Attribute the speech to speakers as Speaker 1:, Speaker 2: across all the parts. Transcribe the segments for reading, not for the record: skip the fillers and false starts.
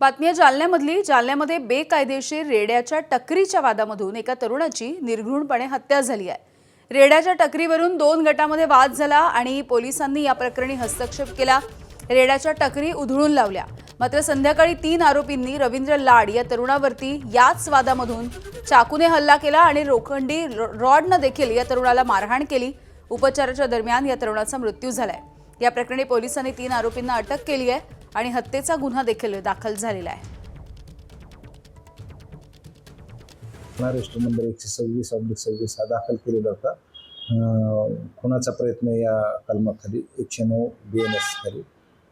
Speaker 1: बातमी आहे जालन्यामधली। जालन्यामध्ये बेकायदेशीर रेड्याच्या टकरीच्या वादामधून एका तरुणाची निर्घृणपणे हत्या झाली आहे। रेड्याच्या टकरीवरून दोन गटामध्ये वाद झाला आणि पोलिसांनी या प्रकरणी हस्तक्षेप केला। रेड्याच्या टकरी उधळून लावल्या। मात्र संध्याकाळी 3 आरोपींनी रवींद्र लाड या तरुणावरती याच वादामधून चाकूने हल्ला केला आणि लोखंडी रॉडने देखील या तरुणाला मारहाण केली। उपचाराच्या दरम्यान या तरुणाचा मृत्यू झालाय। या प्रकरणी पोलिसांनी 3 आरोपींना अटक केली आहे आणि हत्येचा गुन्हा देखील दाखल झालेला आहे।
Speaker 2: महाराष्ट्र नंबर 126/26 हा दाखल केलेला होता। खुनाचा प्रयत्न या कलमाखाली 109 BNS खाली,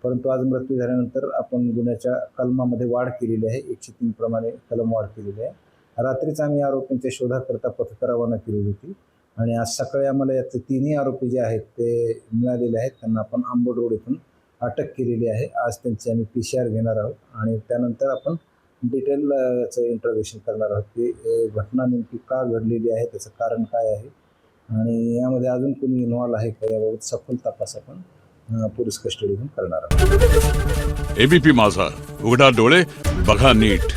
Speaker 2: परंतु आज मृत्यू झाल्यानंतर आपण गुन्ह्याच्या कलमामध्ये वाढ केलेली आहे। 103 प्रमाणे कलम वाढ केलेली आहे। रात्रीच आम्ही आरोपींच्या शोधाकरता पथकं रवाना केली होती आणि आज सकाळी आम्हाला यातले 3ही आरोपी जे आहेत ते मिळालेले आहेत। त्यांना आपण आंबोड रोड येथून अटक केलेली आहे। आज त्यांची आम्ही PCR घेणार आहोत आणि त्यानंतर आपण डिटेलचं इंटरोगेशन करणार आहोत की घटना नेमकी का घडलेली आहे, त्याचं कारण काय आहे आणि यामध्ये अजून कोणी इन्व्हॉल्व आहे का याबाबत सखोल तपास आपण पोलीस कस्टडीतून करणार आहोत।
Speaker 3: ABP माझा, उघडा डोळे बघा नीट।